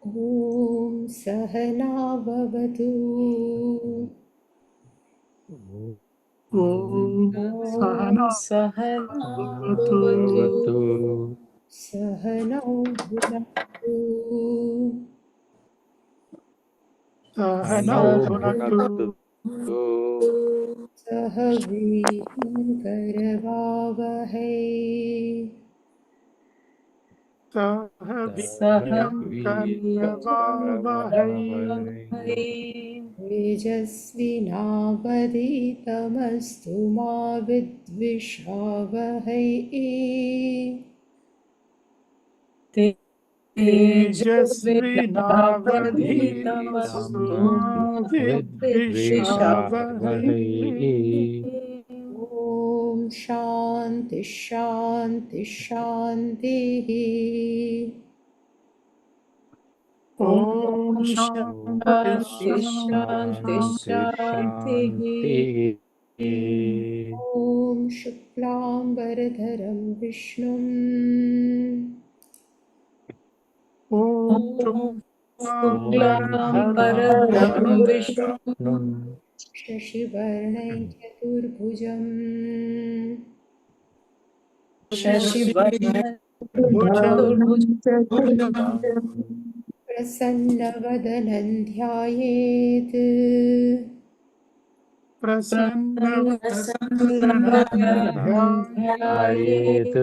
ॐ सहना भवतु। ॐ ॐ सहना सहना भवतु भवतु सहनौ भुनक्तु सहनौ सह भुनक्तु सह वीर्यङ्करवावहै सह सह वीर्यं करवावहै तेजस्विनावधीतमस्तु मा विद्विषावहै। तेजस्विनावधीतमस्तु तेजस्विनावधीतमस्तु मा विद्विषावहै। विद्विषावहै। ॐ शान्ति शान्ति शान्तिः। ॐ ॐ शान्ति शान्ति शान्ति शान्ति शान्तिः। ॐ शुक्लाम्बरधरं विष्णुं ॐ ॐ शुक्लाम्बरधरं शुक्लाम्बरधरं विष्णुं शशिवर्णं चतुर्भुजं शशिवर्णं शशिभुजं चतुर्भुजं प्रसन्नवदनं ध्यायेत् प्रसन्नवदनं प्रसन्नवदनं ध्यायेत्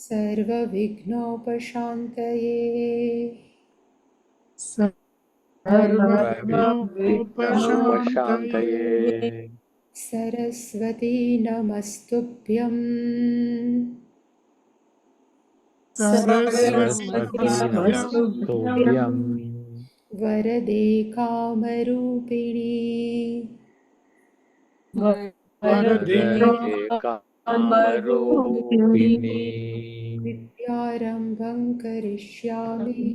सर्वविघ्नोपशान्तये। सर्वविघ्नोपशान्तये। सर्वविघ्नोपशान्तये। सरस्वती नमस्तुभ्यं सरस्वती सरस्वती नमस्तुभ्यं नमस्तुभ्यं वरदे कामरूपिणी वरदे वरदे कामरूपिणी। कामरूपिणी। विद्यारम्भं करिष्यामि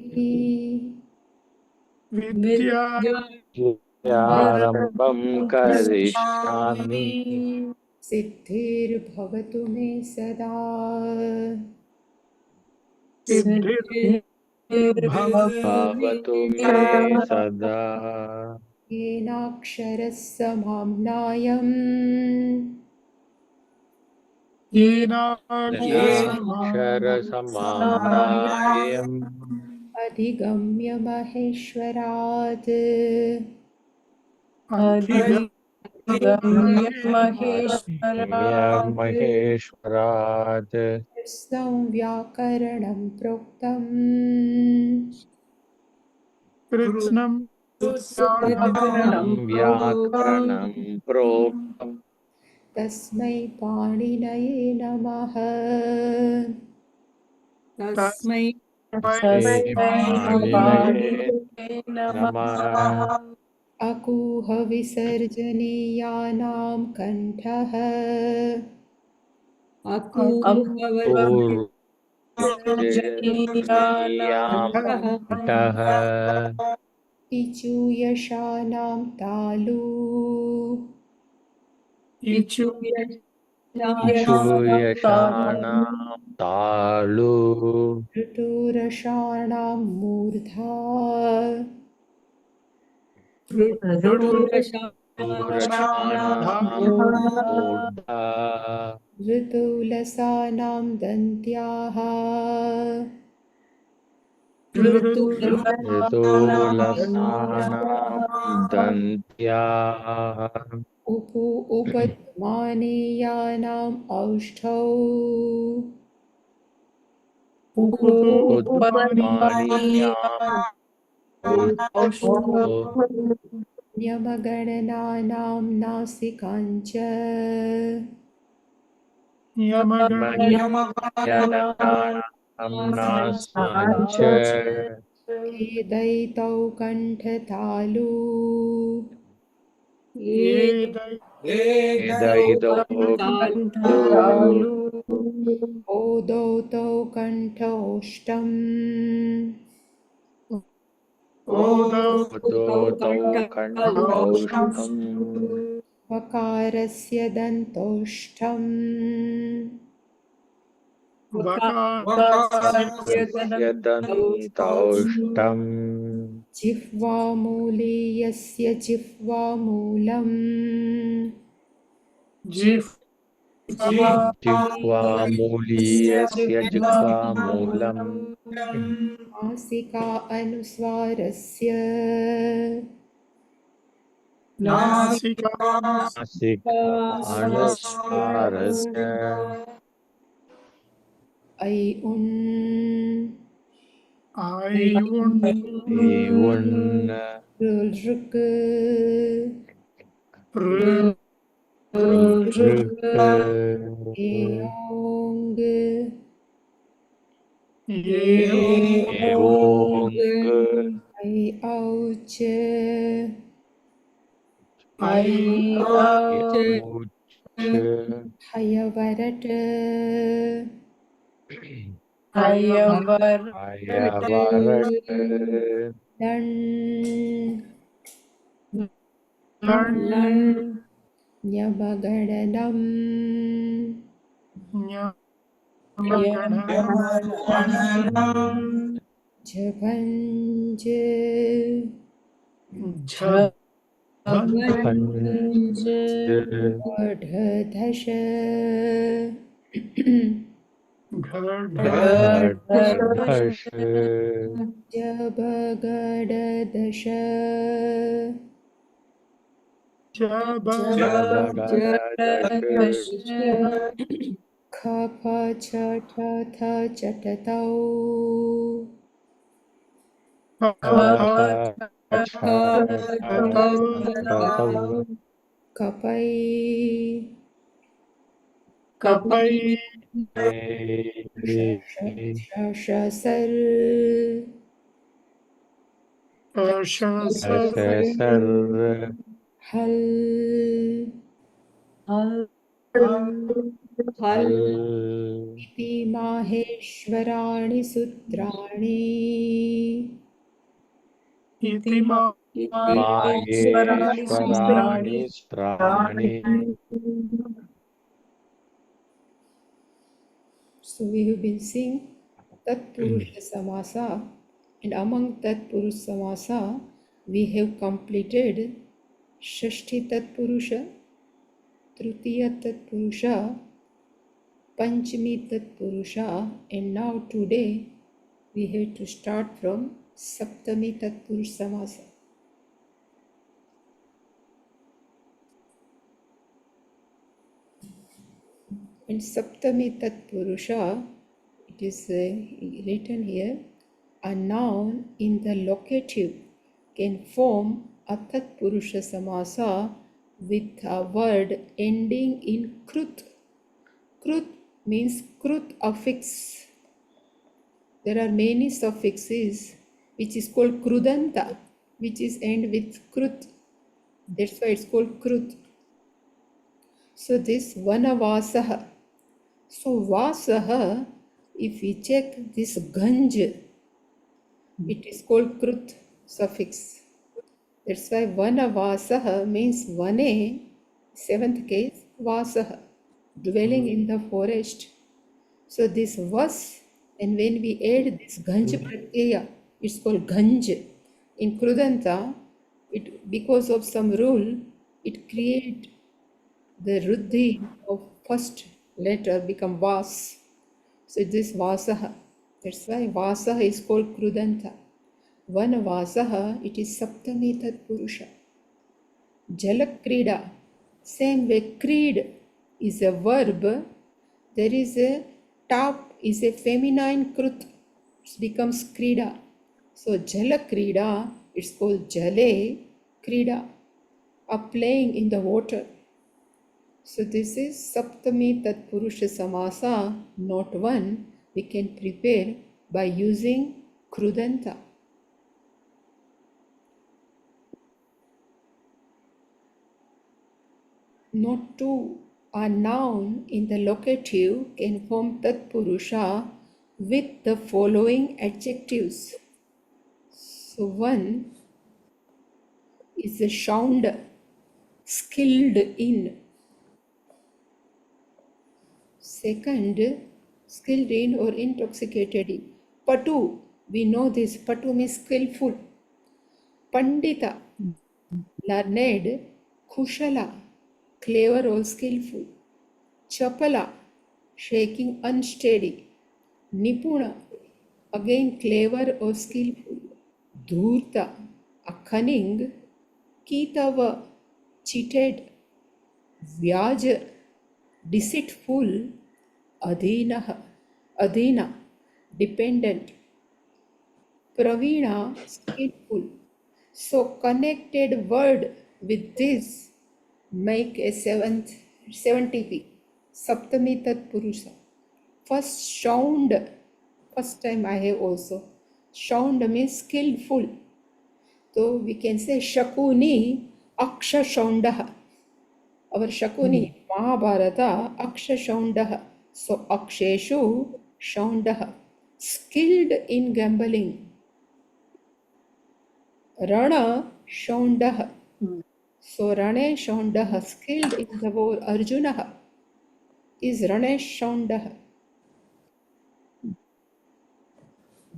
विद्यारम्भं विद्यारम्भं करिष्यामि। करिष्यामि। सिद्धिर्भवतु मे सदा सिद्धिर्भवतु मे भवतु मे सदा। सदा। येनाक्षरः समाम्नायम् येनाक्षरसमाम्नायम् अधिगम्य महेश्वरात् अधिगम्य अधिगम्य महेश्वरात् कृत्स्नं व्याकरणं प्रोक्तम् कृत्स्नं कृत्स्नं व्याकरणं व्याकरणं प्रोक्तम्। प्रोक्तम्। तस्मै पाणिनये नमः। तस्मै पाणिनये पाणिनये नमः। नमः। अकूहविसर्जनीयानां कण्ठः पूर्वजनीयां कण्ठः इचूयशानां तालु इक्षुयशानां तालु ऋटुरषाणां मूर्धा दूरशानां मूर्धा ऋतुलसानां दन्त्याः ऋतुलसानां दन्त्याः उपद्मानीयानाम् औष्ठौ उद्मानीयाम् औष्ठो यमगणनानां नासिकाञ्च यमगणनानां नासाञ्च भेदैतौ कण्ठतालु वेदयिदो ओदौ तौ कण्ठोष्टम् उदोतौ कण्ठौष्ठम् वकारस्य दन्तोष्ठम् वकारस्य स्य दन्तौष्टम् जिह्वामूले यस्य जिह्वामूलम् जिह्वामूलीयस्य जिह्वामूलम् नासिका अनुस्वारस्य नासिका नासिकानुस्वारस्य ऐ उन् आयुन् एवुन् ऋक् ऋक् एओङ् एवोङ् ऐ औच औच् हयवरट् अयवरट् लण् न्यमगणनम् झभञ्ज भञ्ज वढधश घढष जबगडदश जबगडदश खफ छठ थ चटतौ कपै शशसर् हल् इति माहेश्वराणि सूत्राणि माहेश्वराणि स्त्राणि. So we have been seeing Tatpurusha Samasa, and among Tatpurusha Samasa we have completed Shashti Tatpurusha, Tritiya Tatpurusha, Panchami Tatpurusha, and now today we have to start from Saptami Tatpurusha Samasa. In Saptami Tatpurusha, it is written here, a noun in the locative can form a Tatpurusha Samasa with a word ending in Krut. Krut means Krut affix. There are many suffixes which is called Krudanta, which is end with Krut. That's why it's called Krut. So this Vanavasaha. So Vasaha, if we check this Ganj, it is called Krut suffix. That's why Vanavasaha means Vane, seventh case, Vasaha, dwelling in the forest. So this Vas, and when we add this Ganj Pratyaya, it's called Ganj. In Krudanta, because of some rule, it creates the Ruddhi of first letter become Vas. So this Vasaha. That's why Vasaha is called Krudanta. Vanavasaha, it is Saptami Tatpurusha. Jalakrida, same way Creed is a verb. There is a top is a feminine Krut. It becomes Krida. So Jalakrida, it's called Jale Krida, a playing in the water. So this is Saptami Tatpurusha Samasa, not one. We can prepare by using Krudanta. Not two. A noun in the locative can form Tatpurusha with the following adjectives. So one is a shounder, skilled in. Second, skilled in or intoxicated in. Patu, we know this. Patu means skillful. Pandita, learned. Kushala, clever or skillful. Chapala, shaking unsteady. Nipuna, again clever or skillful. Dhurta, a cunning. Kitava, cheated. Vyaja, deceitful. Adhinaha, Adhina, dependent. Pravina, skillful. So connected word with this make a 70p. Saptami Tat Purusha. First sound. First time I have also. Sound means skillful. So we can say Shakuni Aksha Shaundaha. Our Shakuni Mahabharata Aksha Shaundaha. So Aksheshu Shaundaha. Skilled in gambling. Rana Shaundaha. So Rane Shaundaha, skilled in the war. Arjunaha is Ranesh Shaundaha.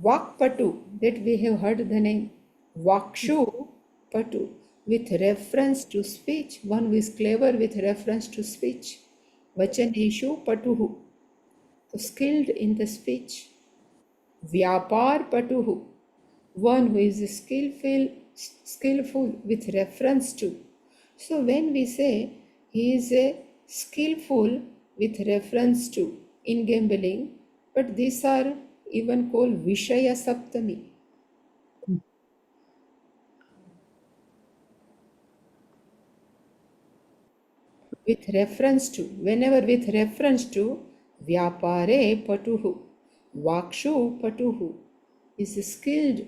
Vakpatu, that we have heard the name. Vakshu Patu, with reference to speech. One who is clever with reference to speech. Vachaneshu Patuhu, so skilled in the speech. Vyapar Patuhu, one who is skillful with reference to. So when we say he is a skillful with reference to in gambling, but these are even called Vishaya Saptami. With reference to, whenever with reference to, Vyapare Patuhu, Vakshu Patuhu is skilled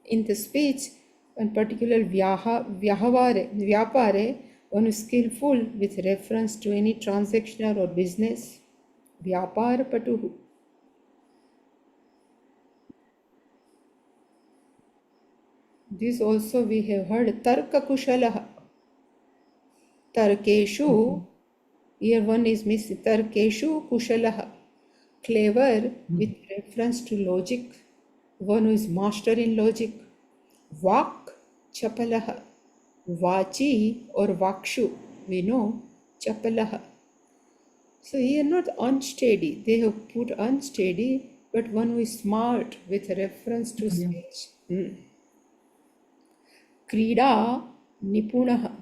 in the speech, and particular Vyapare, one is skillful with reference to any transaction or business. Vyapar Patuhu. This also we have heard. Tarka Kushalaha. Tarkeshu, here one is missing. Tarkeshu Kushalaha. Clever with reference to logic. One who is master in logic. Vak Chapalaha. Vachi or Vakshu, we know. Chapalaha. So here not unsteady. They have put unsteady, but one who is smart with reference to speech. Krida Nipunaha.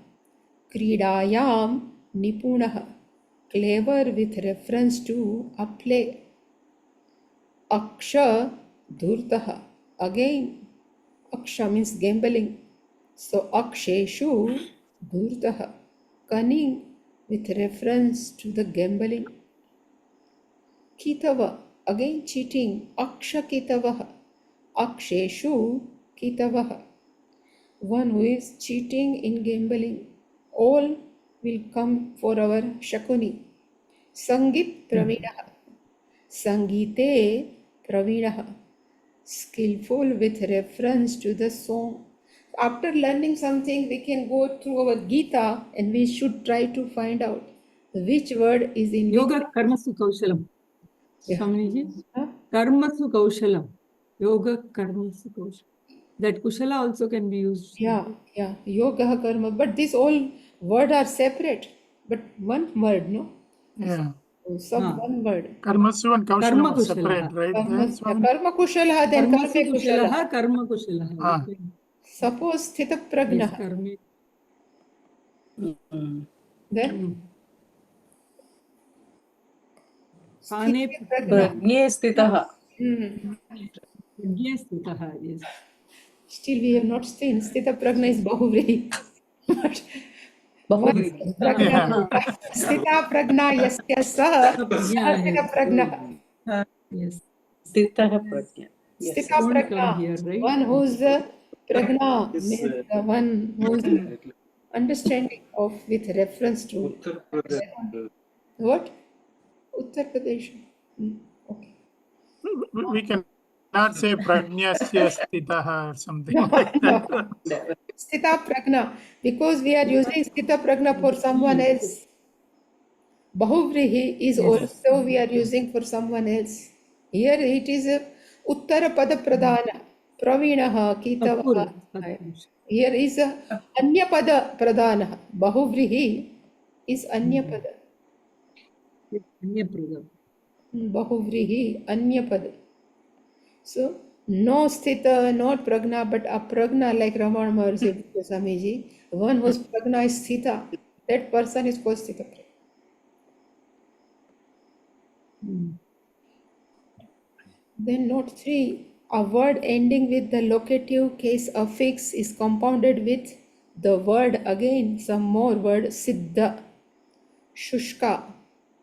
Kridayam Nipunaha. Clever with reference to a play. Aksha Dhurtaha. Again, Aksha means gambling. So Aksheshu Dhurtaha. Cunning with reference to the gambling. Kitava. Again cheating. Aksha Kitavaha. Aksheshu Kitavaha. One who is cheating in gambling. All will come for our Shakuni. Sangit Pravinaha. Sangite Pravinaha. Skillful with reference to the song. After learning something, we can go through our Gita and we should try to find out which word is in Yoga Karmasu Kaushalam. Yeah. Swaminiji? Huh? Karmasu Kaushalam. Yoga Karmasu Kaushalam. That Kushala also can be used. Yeah. Yoga Karma. But these all words are separate. But one word, no? Yeah. Some Huh. one word. Karmasu and Karma Kaushalam are Kushalaha. separate, right? Karma Kushalaha, then Karmasu Karme Kushalaha. Kushalaha, Karma Kushalaha. Ah. Okay. Suppose Sthita Yes, Pragnaha. karmi. Then Pane Prajñe stitaha. Prajñe Sthitaha, yes. Still we have not seen. Sthita Pragna is Bahuvrihi. Bahuvrihi. Sthita Pragna yasya saha Sthita Pragna. Yes. Stitaha prajña. Yes. Sthita Won't Pragna. come here, right? One who's Pragna means the one who's understanding of with reference to what? Uttar Pradesh. Okay. We can not say Prajnasya Stitaha or something like that. Sthita Pragna, because we are using Sthita Pragna for someone else. Bahuvrihi is also we are using for someone else. Here it is Uttara Pada Pradhana, Pravinaha, Kitavaha. Here is a Anyapada Pradhanah. Bahuvrihi is Anyapada. Anyapradam. Bahuvrihi Anyapada. So, no sthita, not pragna, but apragna, like Ramana Maharshi Swamiji. One whose pragna is sthita, that person is called sthita. Then note 3. A word ending with the locative case affix is compounded with the word again, some more word, siddha, shushka,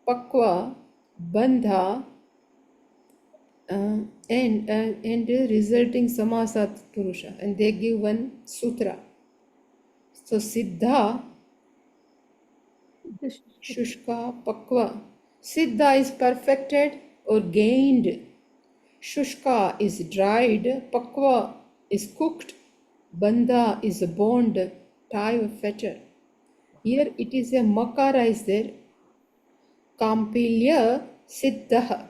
pakva, bandha, and the resulting samasat purusha, and they give one sutra. So siddha, shushka, pakva. Siddha is perfected or gained. Shushka is dried. Pakva is cooked. Bandha is a bond, tie or fetter. Here it is a makara is there. Kampilya siddha.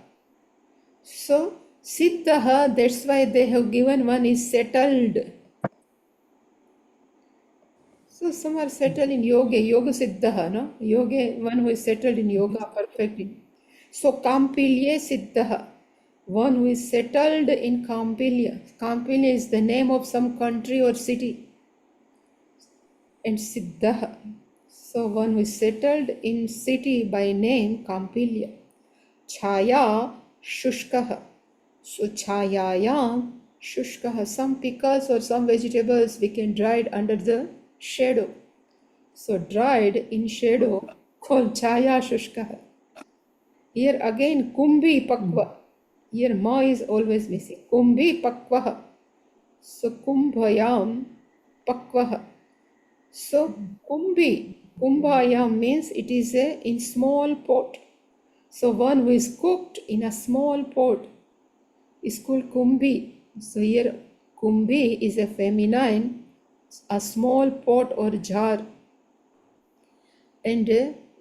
So siddha, that's why they have given one is settled. So some are settled in yoga siddha, no? Yoga, one who is settled in yoga, perfect in. So Kampilya siddha, one who is settled in Kampilya. Kampilya is the name of some country or city. And siddha, so one who is settled in city by name Kampilya. Chaya shushkaha. So chayayam shushkaha. Some pickles or some vegetables we can dry it under the shadow. So dried in shadow called chaya shushkaha. Here again kumbhi pakva. Here ma is always missing. Kumbhi pakvaha. So kumbhayam pakvaha. So kumbhayam means it is a in small pot. So one who is cooked in a small pot is called kumbhi. So here kumbhi is a feminine, a small pot or jar. And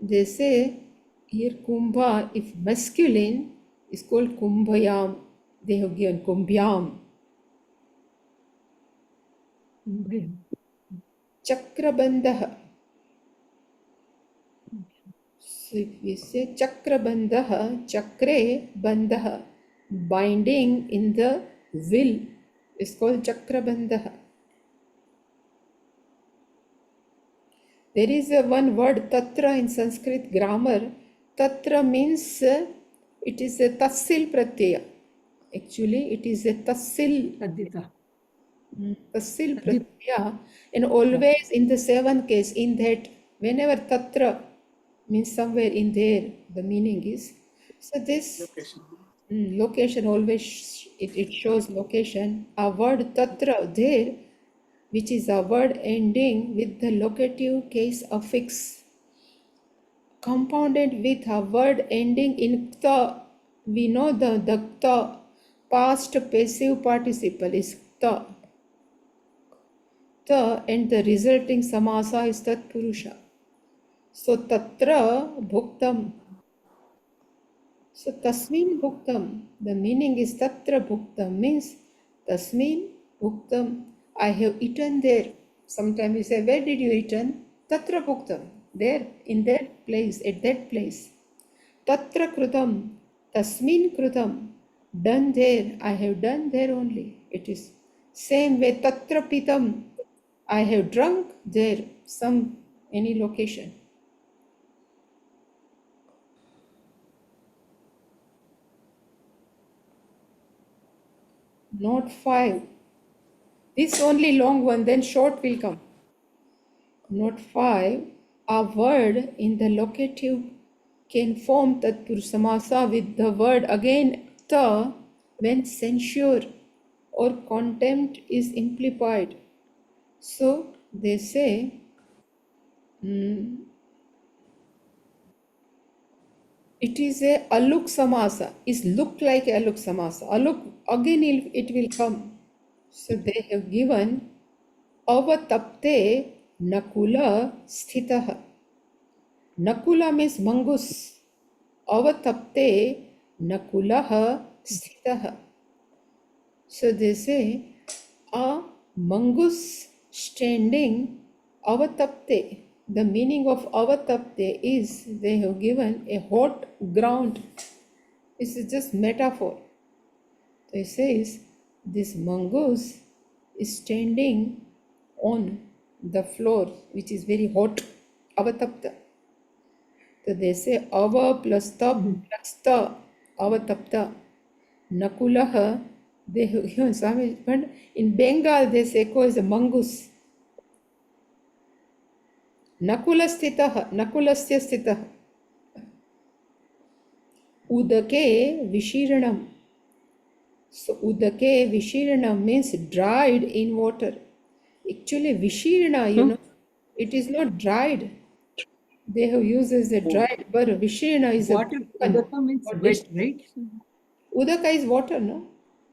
they say here kumbha, if masculine, is called kumbhayam. They have given kumbhyam. Chakrabandha. So if we say chakrabandha, chakre bandha, binding in the will is called chakrabandha. There is a one word tatra in Sanskrit grammar. Tatra means it is a tassil pratyaya. Actually, it is a tassil Tadita. Tassil pratyaya, and always in the seventh case, in that whenever tatra means somewhere in there, the meaning is. So this location always it shows location. A word tatra there, which is a word ending with the locative case affix, compounded with a word ending in kta. We know the kta, past passive participle is kta. Ta, and the resulting samasa is tat purusha. So tatra bhuktam. So tasmin bhuktam. The meaning is tatra bhuktam means tasmin bhuktam. I have eaten there. Sometimes you say, where did you eaten? Tatra bhuktam. There, in that place, at that place. Tatra krutam. Tasmin krutam. Done there. I have done there only. It is same way tatra pitam. I have drunk there, some any location. Note 5. This only long one, then short will come. Note 5. A word in the locative can form tatpurusha samasa with the word again ta when censure or contempt is implied. So they say it is a aluk samasa, is look like aluk samasa. Aluk again it will come. So they have given avatapte nakula sthitah. Nakula means mangus. Avatapte nakulah sthitah. So they say a mangus standing avatapte. The meaning of avatapte is they have given a hot ground. This is just metaphor. So it says this mongoose is standing on the floor which is very hot. Avatapta. So they say ava plus tap plus ta avatapta. Nakulaha, they have given Swami, but in Bengal they say ko is a mongoose. Nakulasthitah, nakulasya sthitah. Udake vishiranam. So udake vishiranam means dried in water. Actually vishirana, it is not dried. They have used as a dried, but vishirana is Water, a udaka means or wet, right? Udaka is water, no?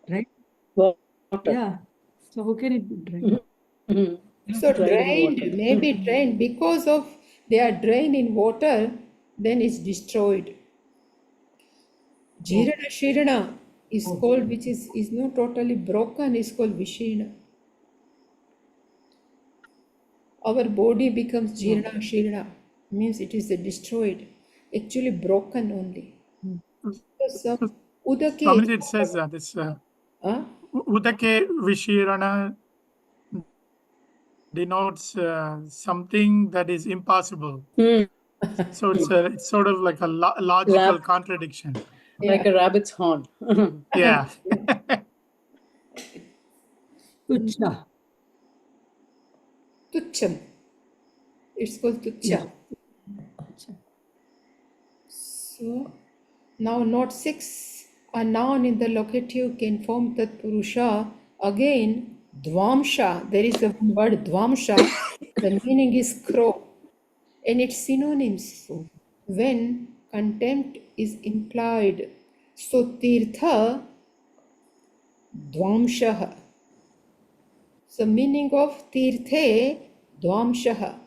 Right? Water. Yeah. So how can it be dry? Mhm. So Dried in drained, water. maybe drained because of they are drained in water, then it's destroyed. Jirana Shirana is called, which is not totally broken, is called Vishirana. Our body becomes Jirana Shirana, means it is destroyed, actually broken only. So, Udake, Swamiji, it says this huh? Udake Vishirana denotes something that is impossible. Mm. So it's sort of like a logical Rab- contradiction. Like a rabbit's horn. Yeah. Tucha. Tucham. It's called Tucha. So, now note 6, a noun in the locative can form Tat Purusha. Again, Dvamsha, there is a word Dvamsha, the meaning is crow, and its synonyms when contempt is implied. So, Tirtha, Dvamshaha. So, meaning of Tirthe, Dvamshaha,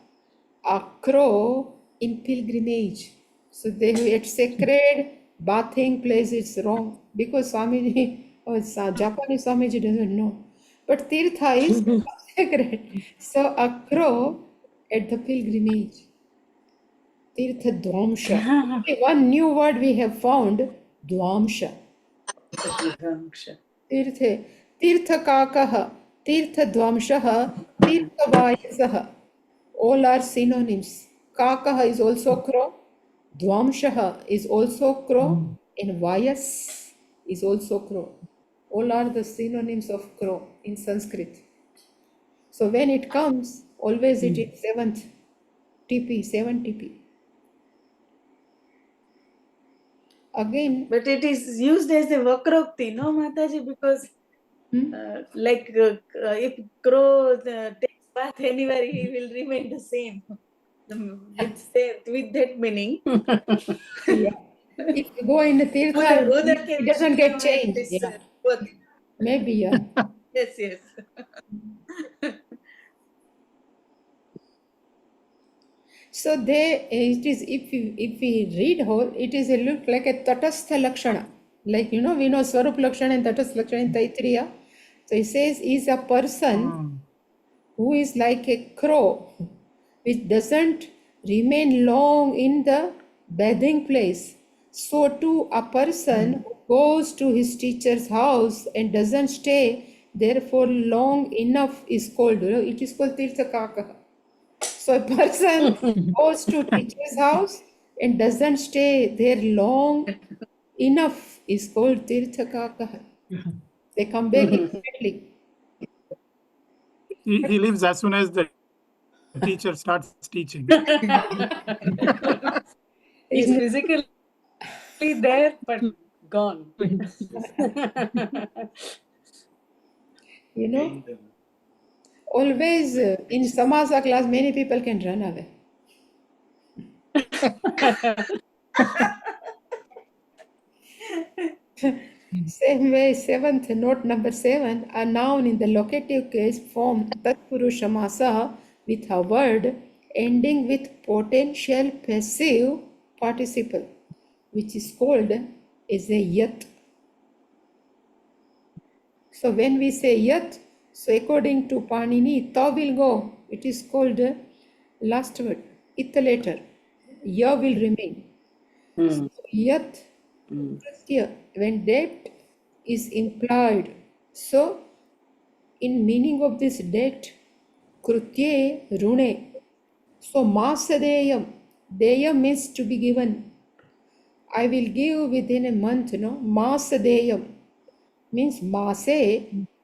a crow in pilgrimage. So they have at sacred bathing place it's wrong because Swamiji or Japanese Swamiji doesn't know. But Tirtha is sacred. So a crow at the pilgrimage. Tirtha Dvamsha. Okay, one new word we have found, Dvamsha. Tirthe. Tirthakakah, Tirthadvamshah, Tirthavayasah. All are synonyms. Kakah is also crow, Dvamshah is also crow, and Vayas is also crow. All are the synonyms of crow in Sanskrit. So when it comes, always it is seventh TP, 7 TP. Again, But it is used as a Vakrokti, no, Mataji? Because if crow takes bath anywhere, he will remain the same. With that meaning. yeah. If you go in the Tirtha, it doesn't get changed. Yeah. Both. Maybe, yeah. Yes, yes. So it is if we read whole, it is a look like a tatastha lakshana. Like we know Swarup lakshana and tatastha lakshana in Taittiriya. So it says is a person who is like a crow, which doesn't remain long in the bathing place. So too a person who goes to his teacher's house and doesn't stay there for long enough is called, it is called tirthakaka. So a person goes to teacher's house and doesn't stay there long enough is called tirthakaka. They come back immediately. He leaves as soon as the teacher starts teaching. He's physically there, but gone. Always in Samasa class, many people can run away. Same way, note number 7, a noun in the locative case form Tatpurushamasa with a word ending with potential passive participle, which is called as a yat. So when we say yat, So according to Panini, ta will go. It is called last word, italator. Ya will remain. Hmm. Yat, Hmm. kritya, when debt is implied. So in meaning of this debt, krutye rune. So masadeyam, deyam means to be given. I will give within a month, no? Masadeyam means mase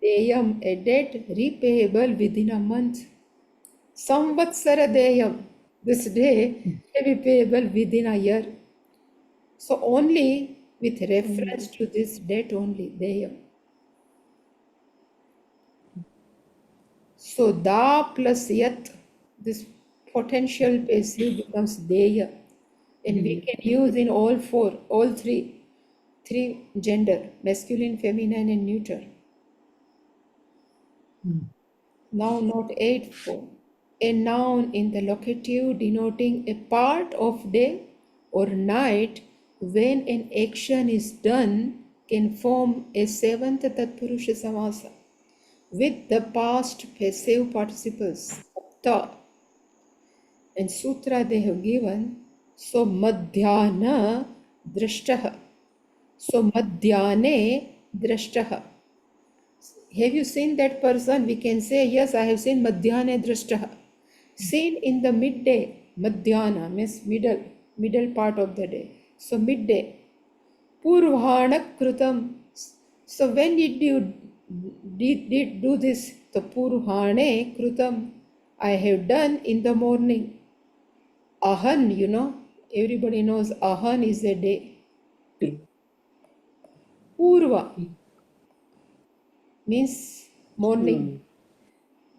deyam, a debt repayable within a month. Samvatsara deyam, this day may be payable within a year. So only with reference to this debt only, deyam. So da plus yat, this potential passive becomes deya. And we can use in all four, all three gender, masculine, feminine, and neuter. Now note 8.4. A noun in the locative denoting a part of day or night when an action is done can form a seventh Tatpurusha Samasa with the past passive participles sapta. And sutra they have given, so madhyana drashtah. So madhyane drashtah. Have you seen that person? We can say, yes, I have seen madhyane drashtah. Seen in the midday. Madhyana means middle part of the day. So midday. Purvana krutam. So when did you did do this? The purvane krutam. I have done in the morning. Ahan, everybody knows Ahan is a day. Purva means morning.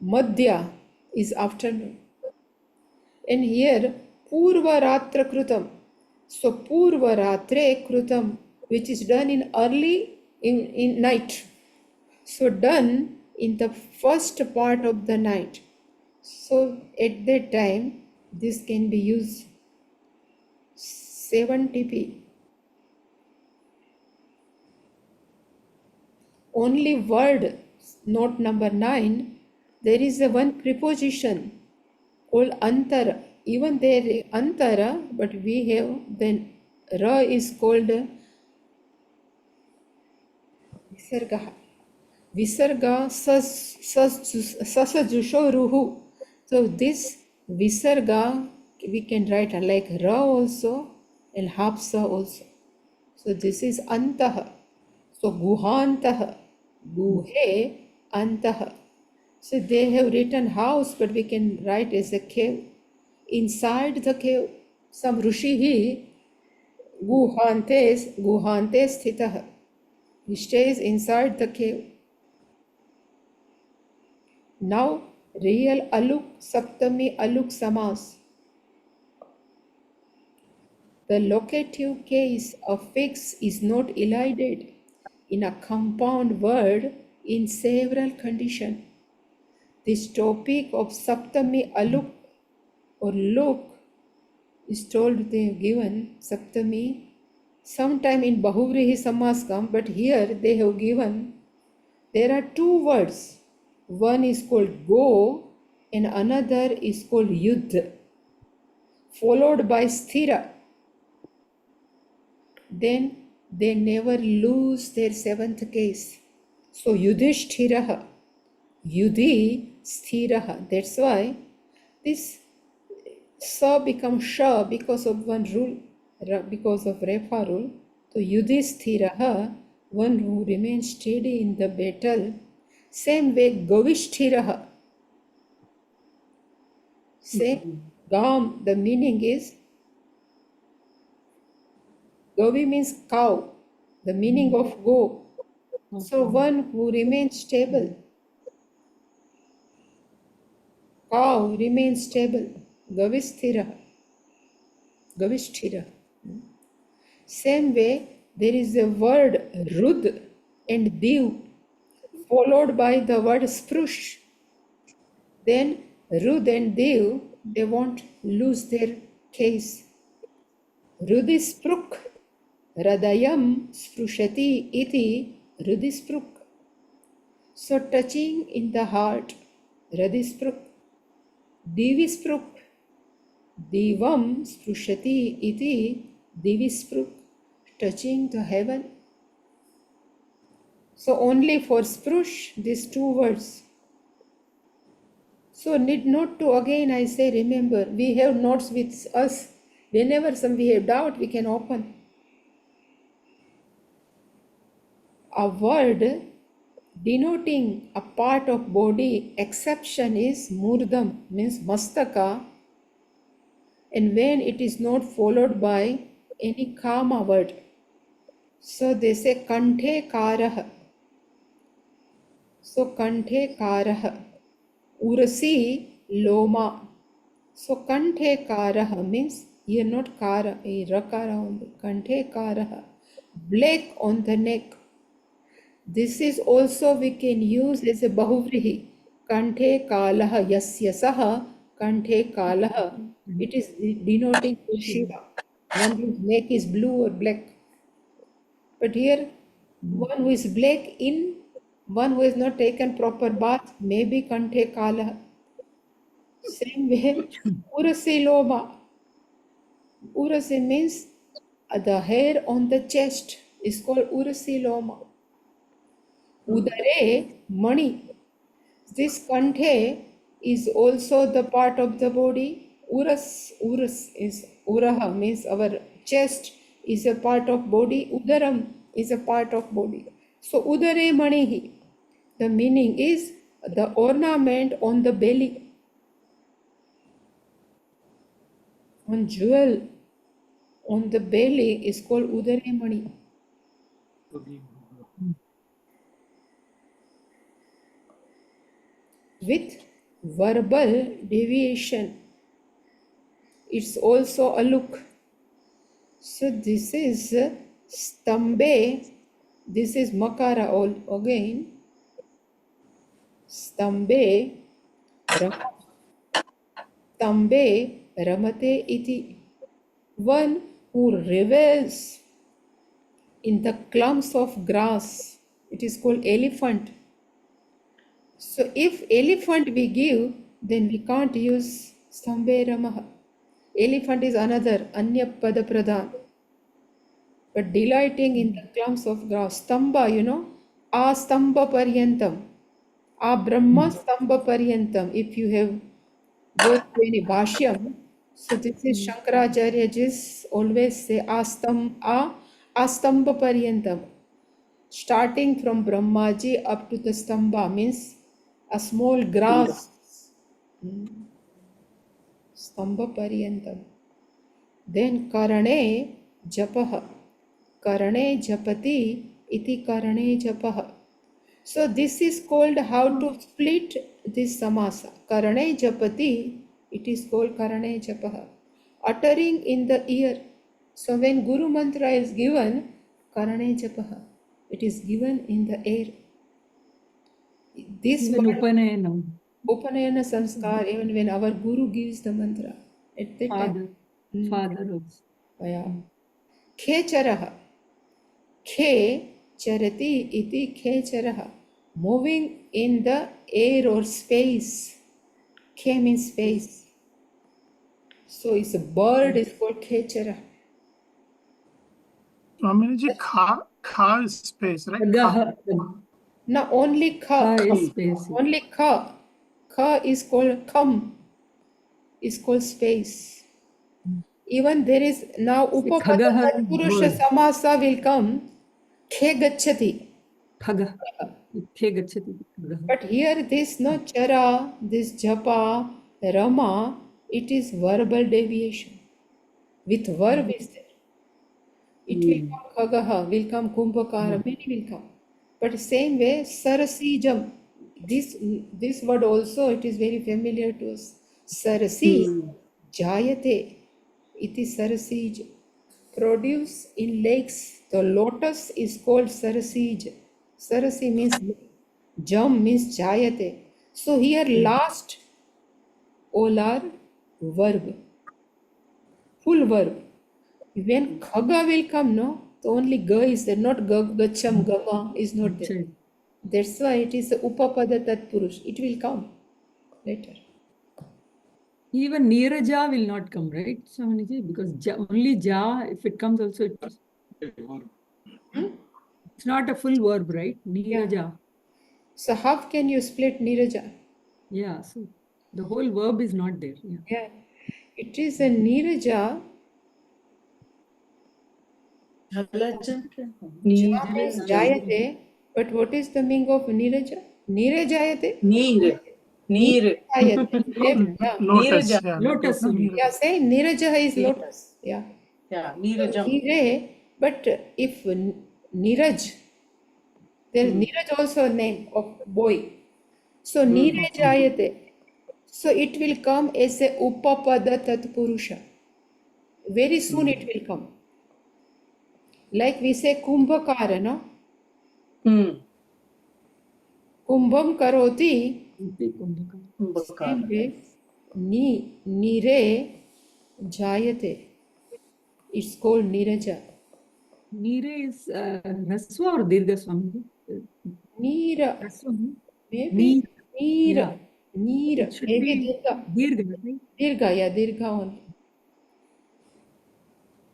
Madhya is afternoon. And here Purva Ratra Krutam. So Purva Ratre Krutam, which is done in early in night. So done in the first part of the night. So at that time, this can be used 70p. Only word, note number 9, there is a one preposition called antara. Even there antara, but we have then ra is called visarga. Visarga sasajusho ruhu. So this visarga we can write like ra also and hapsa also. So this is antah. So guhantah, guhe antah. So they have written house, but we can write as a cave. Inside the cave, some Rishihi guhante sthitah. He stays inside the cave. Now, real aluk saptami aluk samas. The locative case of fix is not elided in a compound word in several conditions. This topic of saptami aluk or look is told they have given saptami sometime in Bahuvrihi Samaskam, but here they have given there are two words. One is called go and another is called yudh, followed by sthira. Then they never lose their seventh case. So yudhishthiraha, yudhi sthiraha. That's why this sa becomes sha because of one rule, because of refa rule. So yudhishthiraha, one who remains steady in the battle. Same way gavisthiraha. Say gam, the meaning is gavi means cow, the meaning of go. So one who remains stable. Cow remains stable. Gavisthira. Gavisthira. Same way, there is a word rud and div followed by the word sprush. Then rud and div, they won't lose their case. Rudispruk. Radayam sprushati iti rudispruk. So touching in the heart, Radispruk, Divispruk, Divam sprushati iti Divispruk, touching the heaven. So only for sprush, these two words. So need not to again I say remember, we have notes with us. Whenever we have doubt, we can open. A word denoting a part of body exception is murdam, means mastaka, and when it is not followed by any kama word. So they say kanthe karah. So kanthe karah. Urasi loma. So kanthe karah means here not kara, a rakara only. Kanthe karah. Black on the neck. This is also we can use as a bahuvrihi. Kanthe kalah yasya saha kanthe kalah. It is denoting Shiva. One whose neck is blue or black. But here, one who is black in, one who has not taken proper bath, maybe kanthe kalah. Same way, urasi loma. Urasi means the hair on the chest is called urasi loma. Udare mani. This kanthe is also the part of the body. Uras is uraha means our chest is a part of body. Udaram is a part of body. So udare manihi. The meaning is the ornament on the belly. One jewel on the belly is called udare mani. With verbal deviation, it's also a look. So this is stambe, this is makara all again. Stambe ramate iti. One who revels in the clumps of grass, it is called elephant. So if elephant we give, then we can't use stambe ramaha. Elephant is another anya pada pradhan. But delighting in the clumps of grass. Stamba, a stamba paryantam. A brahma stamba paryantam. If you have go to any bhashyam, so this is Shankaracharya just always say a stamba paryantam. Starting from Brahmaji up to the stamba means a small grass. Stamba paryantam. Then karane japaha. Karane japati iti karane japaha. So this is called how to split this samasa. Karane japati, it is called karane japaha. Uttering in the ear. So when Guru Mantra is given, karane japaha, it is given in the air. This Even word, Upanayana. Upanayana Sanskar, even when our Guru gives the mantra, at that time. Father also. Yeah. Khecharaha. Khe charati iti khecharaha. Moving in the air or space. Khe means space. So it's a bird is called khechara. Swamiji, kha is space, right? Khagaha. Now only kha. Kha is space. Only kha. Kha is called kham. Is called space. Even there is now Khagaha Upapada Purusha bird. Samasa will come. Khe gacchati. Khaga. Khe gacchati. Khagaha. But here this no chara, this japa, rama, it is verbal deviation. With verb is there. It will come khagaha, will come kumbhakara, many will come. But same way, sarasijam, this word also, it is very familiar to us. Sarasi, jayate, iti sarasij. Produce in lakes, the lotus is called sarasij. Sarasi means jam means jayate. So here last all are verb, full verb. When khaga will come, no, so only ga is there, not ga, gacham, gama is not there. That's why it is the Upapada Tatpurush. It will come later. Even Neeraja will not come, right, Swaminiji? Because only Ja, if it comes also, it's not a full verb, right? Neeraja. So how can you split Niraja? Yeah, so the whole verb is not there. Yeah. Yeah, it is a Niraja. Ja means Jayate, but what is the meaning of Niraja? Nirajayate? Neer. Neer. Nirajayate. Yeah. Lotus. Neeraja. Yeah. Lotus only. Yeah, say Niraja is lotus. Yeah. Yeah, Neerajam. Nire, but if Niraj, there is Niraj also a name of boy. So Nirajayate. So it will come as a Upapada Tatpurusha. Very soon it will come. Like we say Kumbhakara, no? Hmm. Kumbham karoti. Kumbhakara. Same way, Nire Jayate. It's called Niraja. Nire is Raswa or Dirgha, Swamiji? Nira. Raswa, no? Maybe Neer. Nira. Nira. It should Maybe be Dirgha. Dirgha, right? Dirgha, yeah, Dirgha only.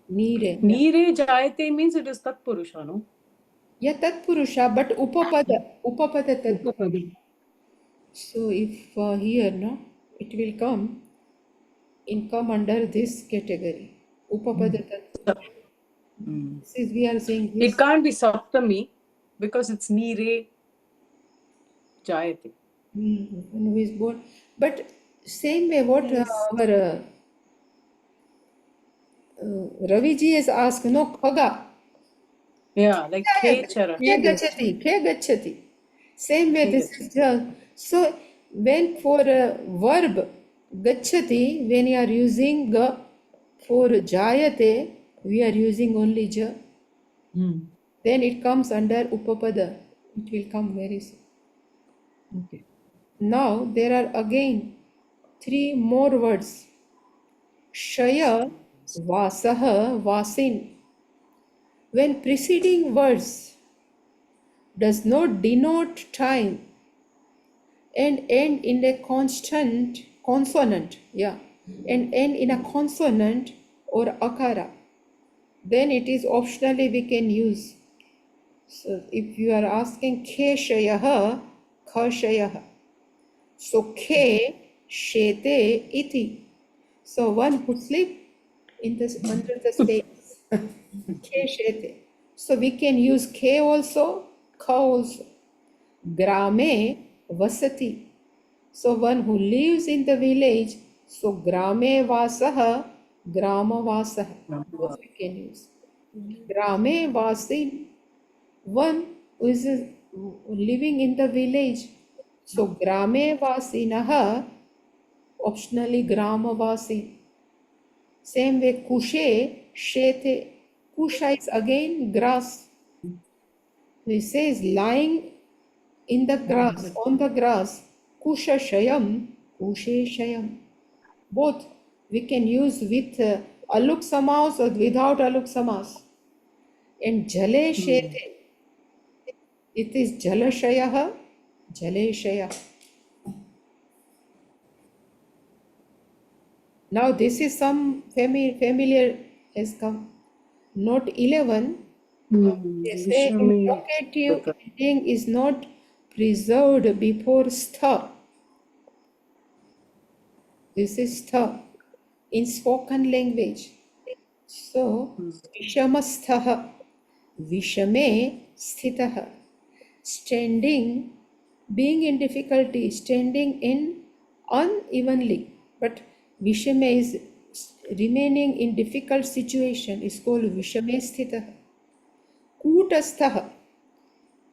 Nire. Neere Jayate means it is Tatpurusha, no? Yeah, Tatpurusha, but Upapada Tat. Upapada. So if here, no, it will come under this category. Upapada Tat. This is, we are saying this. It can't be Saptami because it's Neere Jayate. One who is born. But same way what our Ravi ji has asked, no, Khaga. Yeah, like Khechara. Khe gachati. Same way this is just. So when for a verb gachati, when you are using ga for jayate, we are using only ja. Then it comes under upapada. It will come very soon. Okay. Now there are again 3 more words. Shaya, Vasaha, Vasin. When preceding words does not denote time and end in a consonant, and end in a consonant or akara, then it is optionally we can use. So if you are asking Khe Shayaha, Kha Shayaha. So Khe Shete Iti. So one who sleep in this under the space. Khe Shete. So we can use Khe also, Kha also. Grame Vasati. So one who lives in the village. So Grame Vasaha, Grama Vasaha. Both we can use. Grame Vasin. One who is living in the village. So Grame Vasinaha, optionally Grama Vasin. Same way Kushe, Shete. Kusha is again grass. He says lying in the grass, on the grass. Kusha Shayam, Kushe Shayam. Both we can use with aluk samas or without aluk samas. And Jale Shete. It is Jalashayaha, Jaleshaya. Now this is some familiar has come. Note 11. They say locative ending is not preserved before stha. This is stha in spoken language. So Vishamasthaha, Vishame Sthitaha. Standing, being in difficulty, standing in unevenly. But Vishame is remaining in difficult situation is called Vishame Sthitaha. Kutasthaha,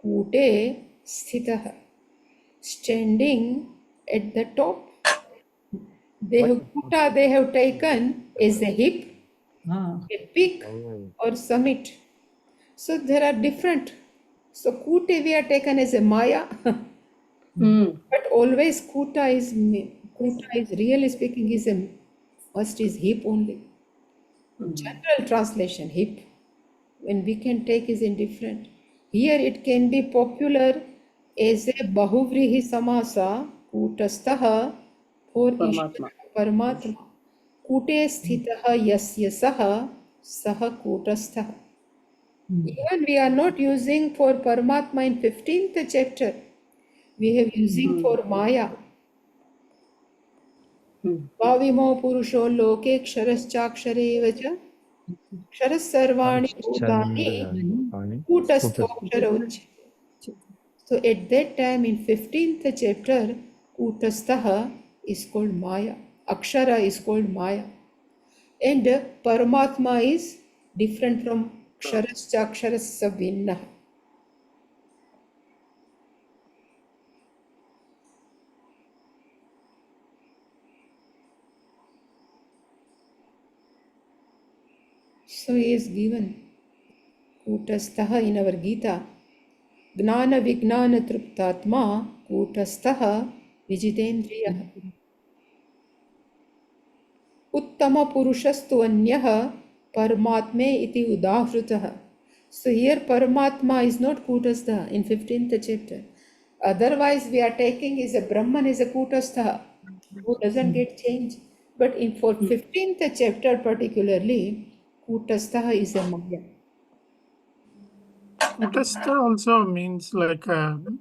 Kute Sthitaha. Standing at the top. Kuta they have taken as a hip, a peak or summit. So there are different. So Kute we are taken as a Maya. But always Kuta is really speaking is a first is hip only. General translation hip. When we can take is indifferent. Here it can be popular ऐसे बहुव्रीहि समासा कूटस्थः और परमात्मा परमात्मा कूटे स्थितः यस्य सः कूटस्थः. Even we are not using for Paramatma in 15th chapter. We have using for Maya. भाविमो पुरुषो लोके क्षरश्चाक्षरे एव च क्षरः सर्वाणि भूतानि Chandra कूटस्थोऽक्षर उच्यते. So at that time in 15th chapter, Kutastha is called Maya. Akshara is called Maya. And Paramatma is different from Ksharascha Aksharasya Bhinna. So he is given Kutastha in our Gita. Gnana Vignana Truptatma Kutastha Vijitendriya. Uttama Purushastu Anyaha Paramatme iti Udahvrutaha. So here Paramatma is not Kutastha in 15th chapter. Otherwise we are taking is a Brahman is a Kutastha who doesn't get changed. But in for 15th chapter particularly, Kutastha is a Maya. Kutastha also means like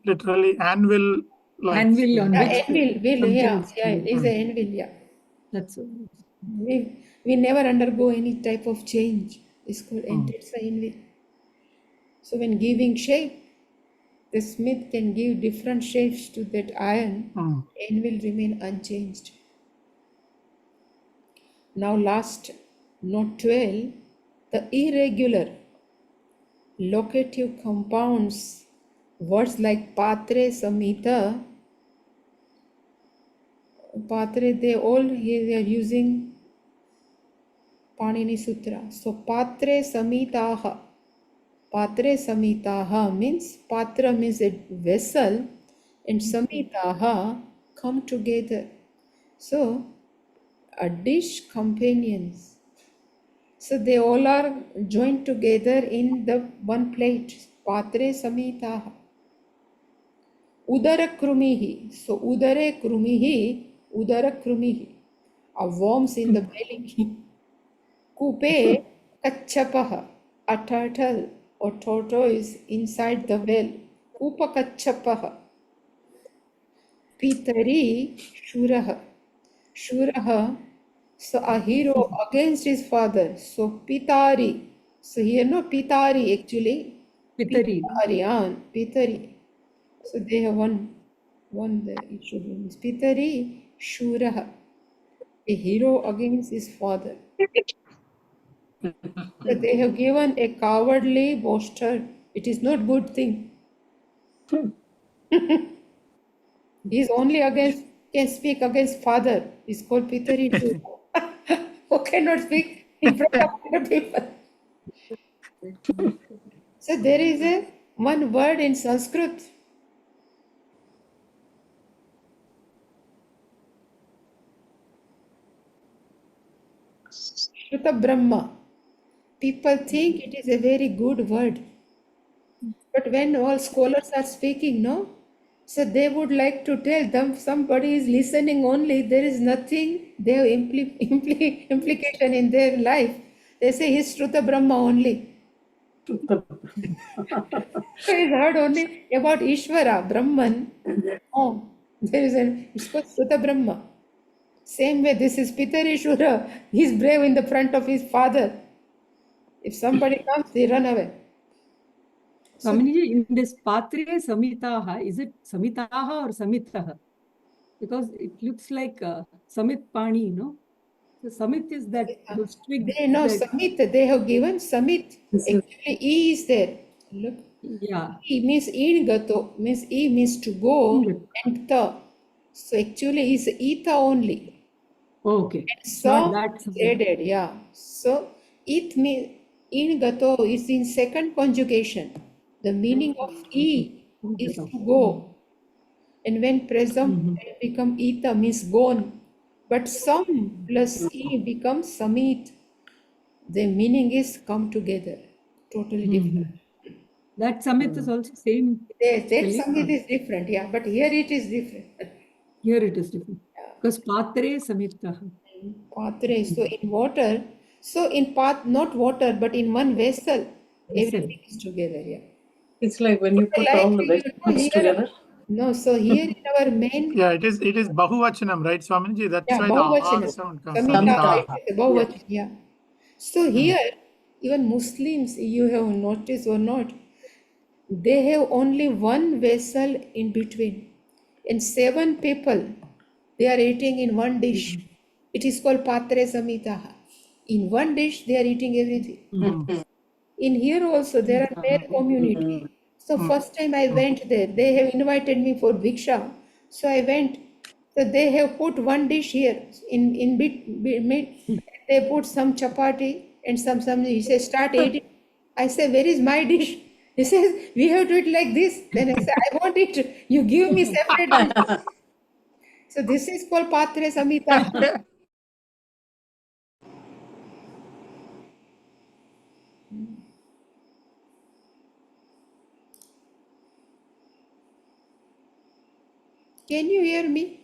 literally anvil. Like Anvil on which Anvil, something yeah, is it is an anvil, yeah. That's all. We never undergo any type of change. It's called it's an anvil. So when giving shape, the smith can give different shapes to that iron and will remain unchanged. Now last, note 12, the irregular locative compounds, words like patre, samhita, patre, they all here they are using Panini Sutra. So patre samhitaha. Patre samhitaha means patra means a vessel and samhitaha come together. So a dish companions. So they all are joined together in the one plate. Patre samhitaha. Udara krumihi. So udare krumihi. Udara krumihi. A worms in the belly. Kupe kachapah. A turtle or tortoise inside the well. Kupa kachapah. Pitari shurah. Shurah. So a hero against his father. So Pitari. So here no Pitari actually. Pitari. Pitari. So they have one the issue means Pitari Shurah. A hero against his father. So they have given a cowardly boaster. It is not good thing. He is only against can speak against father. It's called Pitari Shurah. Who cannot speak in front of other people. So there is a one word in Sanskrit. Shruta Brahma. People think it is a very good word. But when all scholars are speaking, no? So they would like to tell them somebody is listening only. There is nothing, they have implication in their life. They say he's Shruta Brahma only. So he's heard only about Ishvara, Brahman. Oh, there is it's called Shruta Brahma. Same way, this is Pitarishura. He's brave in the front of his father. If somebody comes, they run away. Swaminiji, in this Patre Samhitaha, is it Samhitaha or Samitaha? Because it looks like Samit Pani, no? So Samit is that those twigs. They know that, Samit, they have given Samit. Actually, E is there. Look. yeah. E means in gato, means E means to go, and ta. So actually is Ita only. Okay. And It's not some that is Samit. added, yeah. So it means in gato is in second conjugation. The meaning of E is to go. And when present it become Ita means gone. But some plus E becomes Samit. The meaning is come together. Totally different. That Samit is also same. That spelling. Samit is different, yeah, but here it is different. Here it is different. Because Patre Samitaha. Patre, so in water, so in path, not water, but in one vessel, everything is together, yeah. It's like when you put Like, all the you know, vegetables here, together. no, so here in our main, Yeah, it is Bahuvachanam, right, Swamiji? That's yeah, why the R Bahuvachanam, sound comes. Samita, Samita. it is Bahuvachanam, yeah. So here, even Muslims, you have noticed or not, they have only one vessel in between. And 7 people, they are eating in one dish. It is called Patre Samitaha. In one dish, they are eating everything. In here also, there are male community. So first time I went there, they have invited me for Bhiksha. So I went. So they have put one dish here in mid. They put some chapati and some. He says, start eating. I say, where is my dish? He says, we have to eat like this. Then I say, I want it. You give me separate dish. So this is called Patre Samita. Can you hear me?